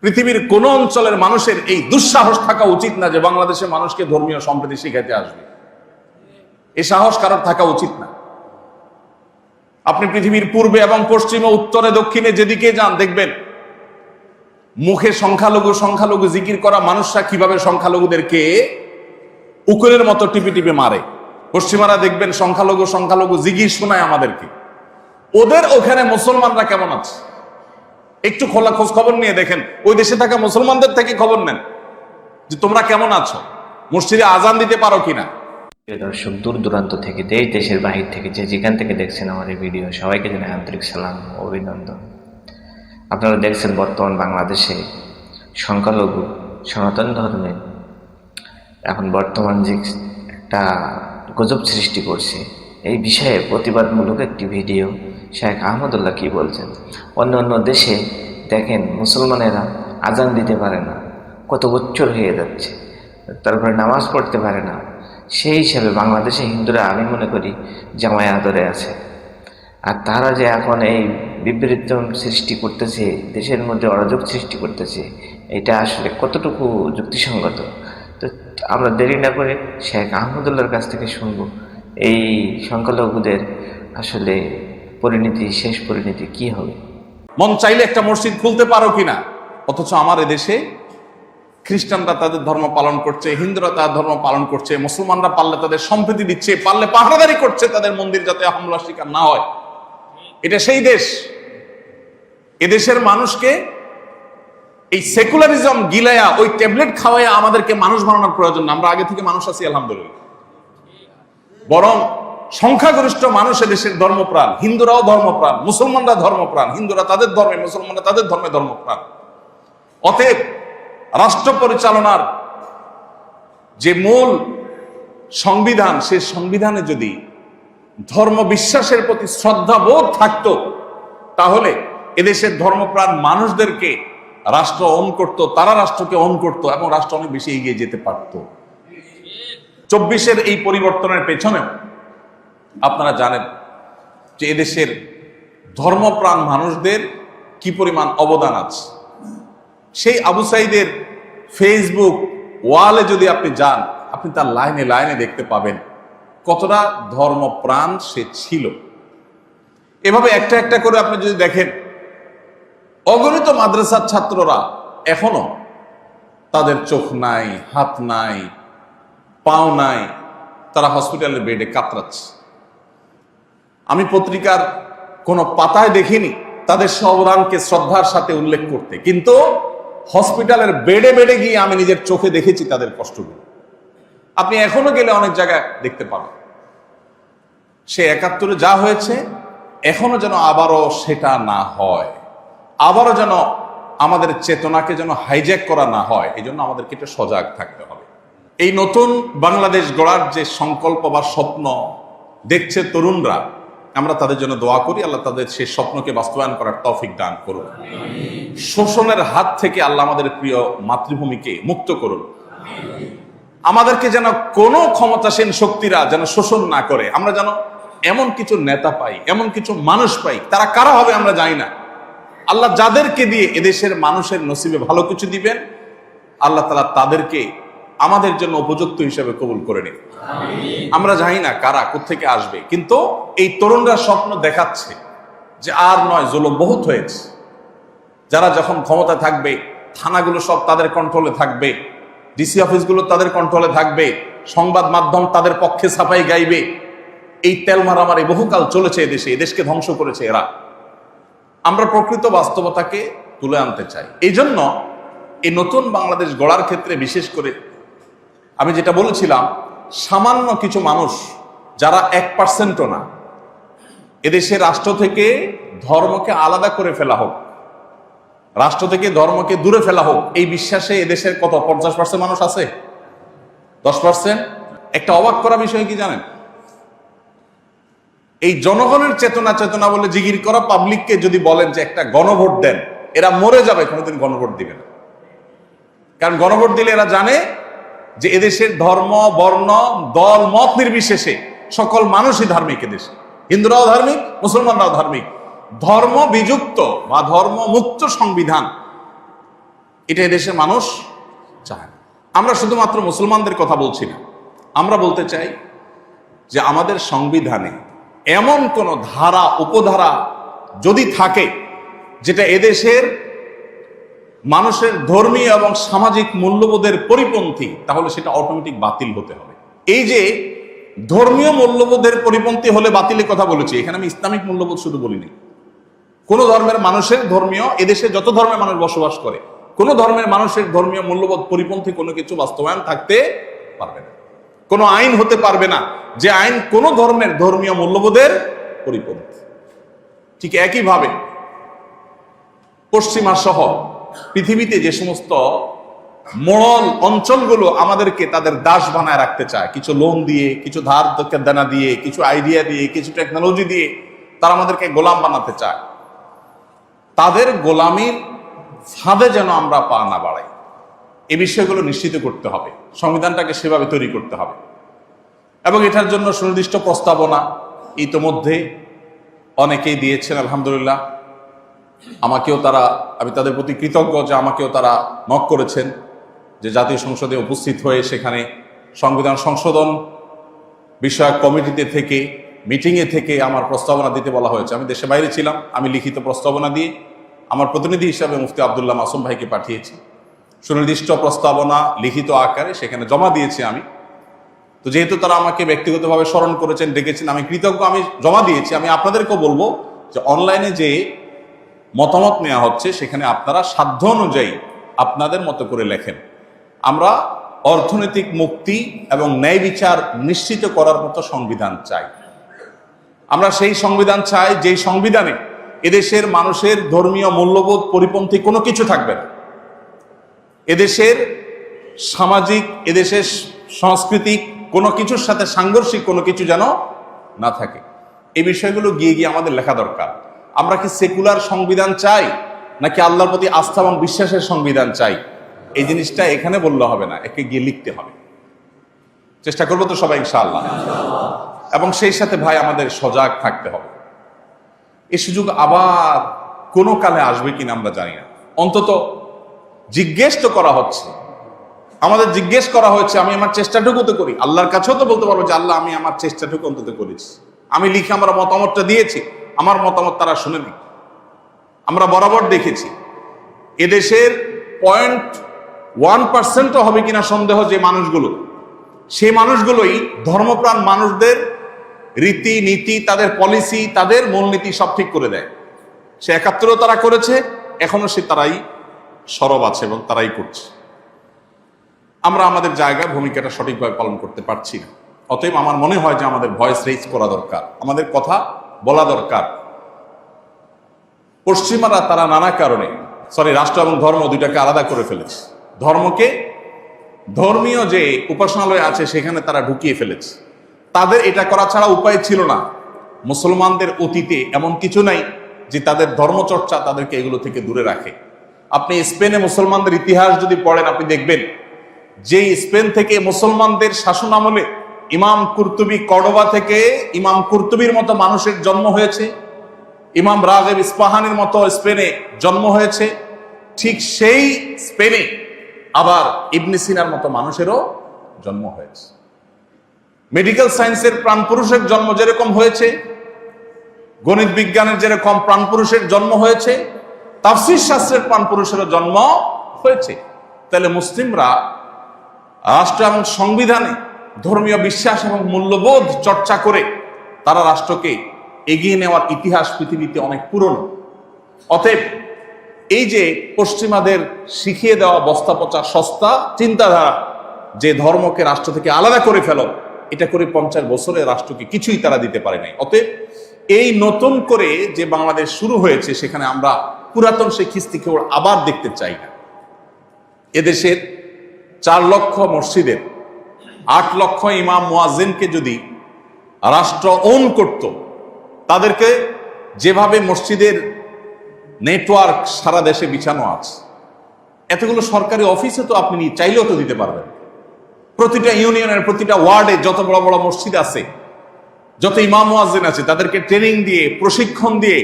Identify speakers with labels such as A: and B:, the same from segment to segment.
A: পৃথিবীর কোন অঞ্চলের মানুষের এই দুঃসাহস থাকা উচিত না যে বাংলাদেশের মানুষকে ধর্মীয় সম্প্রীতি শিখাইতে আসবে। এই সাহস কারোর থাকা উচিত না। আপনি পৃথিবীর পূর্বে এবং পশ্চিমে, উত্তরে, দক্ষিণে যেদিকে যান দেখবেন মুখে সংখ্যালঘু সংখ্যালঘু জিকির করা মানুষরা কিভাবে সংখ্যালঘুদেরকে উকুলের মতো টিপে টিপে মারে। পশ্চিমারা দেখবেন সংখ্যালঘু সংখ্যালঘু জিকির শোনায় আমাদেরকে। ওদের ওখানে মুসলমানরা কেমন আছে একটু খোলা খোঁজ খবর নিয়ে দেখেন। ওই দেশে থাকা মুসলমানদের থেকে খবর নেন যে তোমরা কেমন আছো, মসজিদে আজান দিতে পারো কিনা।
B: দর্শক, দূর দূরান্ত থেকে, দেশ দেশের বাহির থেকে যে যেখান থেকে দেখছেন আমার এই ভিডিও, সবাইকে জানাই আন্তরিক সালাম ও অভিনন্দন। আপনারা দেখছেন বর্তমান বাংলাদেশে সংখ্যালঘু সনাতন ধর্মে এখন বর্তমান যে একটা গজব সৃষ্টি করছে, এই বিষয়ে প্রতিবাদমূলক একটি ভিডিও। শেখ আহমদুল্লাহ কি বলছেন? অন্য অন্য দেশে দেখেন মুসলমানেরা আজান দিতে পারে না, কত বছর হয়ে যাচ্ছে, তারপরে নামাজ পড়তে পারে না। সেই হিসাবে বাংলাদেশে হিন্দুরা আমি মনে করি জামায় আদরে আছে। আর তারা যে এখন এই বিবৃত সৃষ্টি করতেছে, দেশের মধ্যে অরাজক সৃষ্টি করতেছে, এটা আসলে কতটুকু যুক্তিসঙ্গত? তো আমরা দেরি না করে শেখ আহমদুল্লাহর কাছ থেকে শুনবো এই সংখ্যালঘুদের আসলে পরিণতি, শেষ পরিণতি কি হবে।
A: মন চাইলে একটা মসজিদ খুলতে পারো কিনা, অথচ আমার এদেশে খ্রিস্টানরা তাদের ধর্ম পালন করছে, হিন্দুরা তাদের ধর্ম পালন করছে, মুসলমানরা পারলে তাদের সম্প্রীতি দিচ্ছে, পারলে পাহারাদারি করছে তাদের মন্দির যাতে হামলা শিকার না হয়। এটা সেই দেশ। এদেশের মানুষকে এই সেকুলারিজম গিলায়া, ওই ট্যাবলেট খাওয়াইয়া আমাদেরকে মানুষ বানানোর প্রয়োজন না। আমরা আগে থেকে মানুষ আছি আলহামদুলিল্লাহ। বরং সংখ্যাগরিষ্ঠ মানুষ এদেশের ধর্মপ্রাণ। হিন্দুরাও ধর্মপ্রাণ, মুসলমানরা ধর্মপ্রাণ। হিন্দুরা তাদের ধর্মে, মুসলমানরা তাদের ধর্মে ধর্মপ্রাণ। অতএব রাষ্ট্র পরিচালনার যে মূল সংবিধান, সে সংবিধানে যদি ধর্ম বিশ্বাসের প্রতি শ্রদ্ধাবোধ থাকতো, তাহলে এদেশের ধর্মপ্রাণ মানুষদেরকে রাষ্ট্র অন করত, তারা রাষ্ট্রকে অন করত এবং রাষ্ট্র অনেক বেশি এগিয়ে যেতে পারত। 24-এর এই পরিবর্তনের পেছনে আপনারা জানেন যে এদেশের ধর্মপ্রাণ মানুষদের কি পরিমাণ অবদান আছে। সেই আবু সাইদের ফেসবুক ওয়ালে যদি আপনি যান, আপনি তার লাইনে লাইনে দেখতে পাবেন কতটা ধর্মপ্রাণ সে ছিল। এভাবে একটা একটা করে আপনি যদি দেখেন, অগণিত মাদ্রাসার ছাত্ররা এখনো তাদের চোখ নাই, হাত নাই, পাও নাই, তারা হসপিটালের বেডে কাতরাচ্ছে। আমি পত্রিকার কোন পাতায় দেখিনি তাদের অবদানকে শ্রদ্ধার সাথে উল্লেখ করতে, কিন্তু হসপিটালের বেডে বেডে গিয়ে আমি নিজের চোখে দেখেছি তাদের কষ্টগুলো। আপনি এখনো গেলে অনেক জায়গায় দেখতে পাবেন। সে 71-এ যা হয়েছে, এখনো যেন আবারও সেটা না হয়, আবারও যেন আমাদের চেতনাকে যেন হাইজ্যাক করা না হয়। এই জন্য আমাদেরকে একটু সজাগ থাকতে হবে। এই নতুন বাংলাদেশ গড়ার যে সংকল্প বা স্বপ্ন দেখছে তরুণরা, আমরা তাদের জন্য দোয়া করি, আল্লাহ তাদের সেই স্বপ্নকে বাস্তবায়ন করার তৌফিক দান করুন। শোষণের হাত থেকে আল্লাহ আমাদের প্রিয় মাতৃভূমিকে মুক্ত করুন। আমাদেরকে যেন কোনো ক্ষমতাসীন শক্তিরা যেন শোষণ না করে। আমরা যেন এমন কিছু নেতা পাই, এমন কিছু মানুষ পাই, তারা কারা হবে আমরা জানি না। আল্লাহ যাদেরকে দিয়ে এদেশের মানুষের নসিবে ভালো কিছু দিবেন, আল্লাহ তাআলা তাদেরকে আমাদের জন্য উপযুক্ত হিসেবে কবুল করে নিন। আমরা জানি না কারা কোত্থেকে আসবে, কিন্তু এই তরুণরা স্বপ্ন দেখাচ্ছে যে আর নয়, জুলুম বহুত হয়েছে। যারা যখন ক্ষমতা থাকবে, থানাগুলো সব তাদের কন্ট্রোলে থাকবে, ডিসি অফিসগুলো তাদের কন্ট্রোলে থাকবে, সংবাদ মাধ্যম তাদের পক্ষে সাফাই গাইবে। এই তেল মারামারি বহুকাল চলেছে এদেশে, এদেশকে ধ্বংস করেছে এরা। আমরা প্রকৃত বাস্তবতাকে তুলে আনতে চাই। এই জন্য এই নতুন বাংলাদেশ গড়ার ক্ষেত্রে বিশেষ করে আমি যেটা বলেছিলাম, সামান্য কিছু মানুষ যারা 1%ও না, এদেশের রাষ্ট্র থেকে ধর্মকে আলাদা করে ফেলা হোক, রাষ্ট্র থেকে ধর্মকে দূরে ফেলা হোক, এই বিশ্বাসে এদেশের কত 50% মানুষ আছে, 10%। একটা অবাক করা বিষয় কি জানেন? এই জনগণের চেতনা বলে জিগির করা পাবলিককে যদি বলেন যে একটা গণভোট দেন, এরা মরে যাবে, কোনোদিন গণভোট দিবে না। কারণ গণভোট দিলে এরা জানে যে এদেশের ধর্ম, বর্ণ, দল, মত নির্বিশেষে সকল মানুষই ধার্মিক। এদেশে হিন্দুরাও ধার্মিক, মুসলমানরাও ধার্মিক। ধর্ম বিযুক্ত বা ধর্ম মুক্ত সংবিধান এটা এদেশের মানুষ চায় না। আমরা শুধুমাত্র মুসলমানদের কথা বলছি না, আমরা বলতে চাই যে আমাদের সংবিধানে এমন কোন ধারা উপধারা যদি থাকে যেটা এদেশের মানুষের ধর্মীয় এবং সামাজিক মূল্যবোধের পরিপন্থী, তাহলে সেটা অটোমেটিক বাতিল হতে হবে। এই যে ধর্মীয় মূল্যবোধের পরিপন্থী হলে বাতিলের কথা বলেছি, এখানে আমি ইসলামিক মূল্যবোধ শুধু বলিনি। কোন ধর্মের মানুষের ধর্মীয়, এদেশে যত ধর্মের মানুষ বসবাস করে, কোন ধর্মের মানুষের ধর্মীয় মূল্যবোধ পরিপন্থী কোনো কিছু বাস্তবায়ন থাকতে পারবে না, কোনো আইন হতে পারবে না যে আইন কোন ধর্মের ধর্মীয় মূল্যবোধের পরিপন্থী। ঠিক একইভাবে পশ্চিমা সহ পৃথিবীতে যে সমস্ত মোড়ল অঞ্চলগুলো আমাদেরকে তাদের দাস বানায় রাখতে চায়, কিছু লোন দিয়ে, কিছু ধার দেনা দিয়ে, কিছু আইডিয়া দিয়ে, কিছু টেকনোলজি দিয়ে তারা আমাদেরকে গোলাম বানাতে চায়, তাদের গোলামির ফাঁদে যেন আমরা পা না বাড়াই, এই বিষয়গুলো নিশ্চিত করতে হবে। সংবিধানটাকে সেভাবে তৈরি করতে হবে এবং এটার জন্য সুনির্দিষ্ট প্রস্তাবনা ইতোমধ্যে অনেকেই দিয়েছেন, আলহামদুলিল্লাহ। আমাকেও তারা, আমি তাদের প্রতি কৃতজ্ঞ যে আমাকেও তারা নক করেছেন যে জাতীয় সংসদে উপস্থিত হয়ে সেখানে সংবিধান সংশোধন বিষয়ক কমিটিতে থেকে, মিটিংয়ে থেকে আমার প্রস্তাবনা দিতে বলা হয়েছে। আমি দেশে বাইরে ছিলাম, আমি লিখিত প্রস্তাবনা দিয়ে আমার প্রতিনিধি হিসাবে মুফতি আব্দুল্লাহ মাসুম ভাইকে পাঠিয়েছি। সুনির্দিষ্ট প্রস্তাবনা লিখিত আকারে সেখানে জমা দিয়েছি আমি। তো যেহেতু তারা আমাকে ব্যক্তিগতভাবে স্মরণ করেছেন, ডেকেছেন, আমি কৃতজ্ঞ, আমি জমা দিয়েছি। আমি আপনাদেরকেও বলবো যে অনলাইনে যে মতামত নেওয়া হচ্ছে সেখানে আপনারা সাধ্য অনুযায়ী আপনাদের মতো করে লেখেন। আমরা অর্থনৈতিক মুক্তি এবং ন্যায় বিচার নিশ্চিত করার মতো সংবিধান চাই। আমরা সেই সংবিধান চাই যেই সংবিধানে এদেশের মানুষের ধর্মীয় মূল্যবোধ পরিপন্থী কোনো কিছু থাকবে না, এদেশের সামাজিক, এদেশের সাংস্কৃতিক কোনো কিছুর সাথে সাংঘর্ষিক কোনো কিছু যেন না থাকে। এই বিষয়গুলো গিয়ে গিয়ে আমাদের লেখা দরকার। আমরা কি সেকুলার সংবিধান চাই নাকি আল্লাহর প্রতি আস্থা এবং বিশ্বাসের সংবিধান চাই, এই জিনিসটা এখানে বললে হবে না, একে গিয়ে লিখতে হবে। চেষ্টা করবো তো সবাই ইনশাআল্লাহ। এবং সেই সাথে ভাই আমাদের সজাগ থাকতে হবে। এই সুযোগ আবার কোনো কালে আসবে কিনা আমরা জানি না। অন্তত জিজ্ঞেস তো করা হচ্ছে, আমাদের জিজ্ঞেস করা হয়েছে, আমি আমার চেষ্টাটুকু তো করি। আল্লাহর কাছেও তো বলতে পারবো যে আল্লাহ আমি আমার চেষ্টাটুকু অন্তত করেছি, আমি লিখে আমার মতামতটা দিয়েছি, আমার মতামত তারা শুনেনি। আমরা বরাবর দেখেছি এদেশের 0.1% হবে কিনা সন্দেহ যে মানুষগুলো, সেই মানুষগুলোই ধর্মপ্রাণ মানুষদের রীতি নীতি, তাদের পলিসি, তাদের মূলনীতি সব ঠিক করে দেয়। সে ৭১ তারা করেছে, এখনো সে তারাই সরব আছে এবং তারাই করছে। আমরা আমাদের জায়গায় ভূমিকাটা সঠিকভাবে পালন করতে পারছি না। অতএব আমার মনে হয় যে আমাদের ভয়েস রেইজ করা দরকার, আমাদের কথা বলা দরকার। পশ্চিমারা তারা নানা কারণে রাষ্ট্র এবং ধর্ম দুইটাকে আলাদা করে ফেলেছে। ধর্মকে, ধর্মীয় যে উপাসনালয় আছে সেখানে তারা ঢুকিয়ে ফেলেছে। তাদের এটা করা ছাড়া উপায় ছিল না। মুসলমানদের অতীতে এমন কিছু নাই যে তাদের ধর্মচর্চা তাদেরকে এগুলো থেকে দূরে রাখে। আপনি স্পেনে মুসলমানদের ইতিহাস যদি পড়েন, আপনি দেখবেন যে স্পেন থেকে মুসলমানদের শাসন আমলে ইমাম কুরতুবী, কর্ডোবা থেকে ইমাম কুরতুবীর মতো মানুষের জন্ম হয়েছে, ইমাম রাগেব ইস্পাহানির মতো স্পেনে জন্ম হয়েছে। ঠিক সেই স্পেনে আবার ইবনে সিনার মতো মানুষেরও জন্ম হয়েছে। মেডিকেল সায়েন্সের প্রাণপুরুষের জন্ম যেরকম হয়েছে, গণিত বিজ্ঞানের যেরকম প্রাণপুরুষের জন্ম হয়েছে, তাফসীর শাস্ত্রের প্রাণপুরুষেরও জন্ম হয়েছে। তাহলে মুসলিমরা রাষ্ট্র এবং সংবিধানে ধর্মীয় বিশ্বাস এবং মূল্যবোধ চর্চা করে তারা রাষ্ট্রকে এগিয়ে নেওয়ার ইতিহাস পৃথিবীতে অনেক পুরনো। অতএব এই যে পশ্চিমাদের শিখিয়ে দেওয়া বস্তা পচা সস্তা চিন্তাধারা যে ধর্মকে রাষ্ট্র থেকে আলাদা করে ফেলো, এটা করে 50 বছরে রাষ্ট্রকে কিছুই তারা দিতে পারে নাই। অতএব এই নতুন করে যে বাংলাদেশ শুরু হয়েছে সেখানে আমরা পুরাতন সেই খিস্তিকে আবার দেখতে চাই না। এদেশের 4 লক্ষ মসজিদের 8 লক্ষ ইমাম মুয়াজ্জিনকে যদি রাষ্ট্র ওন করত, তাদেরকে যেভাবে মসজিদের নেটওয়ার্ক সারা দেশে বিছানো আছে, এতগুলো সরকারি অফিসে তো আপনি চাইলেও তো দিতে পারবেন। প্রতিটা ইউনিয়নের প্রতিটা ওয়ার্ডে যত বড় বড় মসজিদ আছে, যত ইমাম মুয়াজ্জিন আছে, তাদেরকে ট্রেনিং দিয়ে, প্রশিক্ষণ দিয়ে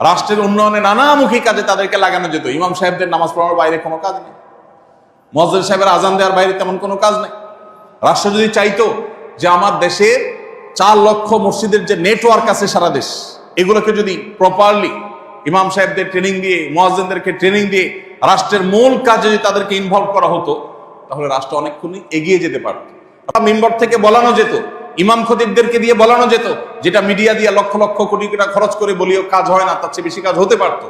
A: রাষ্ট্রের উন্নয়নে নানামুখী কাজে তাদেরকে লাগানো যেত। ইমাম সাহেবদের নামাজ পড়ানোর বাইরে কোনো কাজ নেই, মুয়াজ্জিন সাহেবের আজান দেওয়ার বাইরে তেমন কোনো কাজ নেই। রাষ্ট্র যদি চাইতো যে আমার দেশের 4 লক্ষ মসজিদের যে নেটওয়ার্ক আছে সারা দেশ, এগুলোকে যদি প্রপারলি ইমাম সাহেবদের ট্রেনিং দিয়ে, মুয়াজ্জিনদেরকে ট্রেনিং দিয়ে রাষ্ট্রের মূল কাজে যদি তাদেরকে ইনভলভ করা হতো, তাহলে রাষ্ট্র অনেকক্ষণ এগিয়ে যেতে পারত। মেম্বার থেকে বলানো যেত, ইমাম খতিবদেরকে দিয়ে বলানো যেত, যেটা মিডিয়া দিয়ে লক্ষ লক্ষ কোটি টাকা খরচ করে বলিও কাজ হয় না, তার চেয়ে বেশি কাজ হতে পারতো।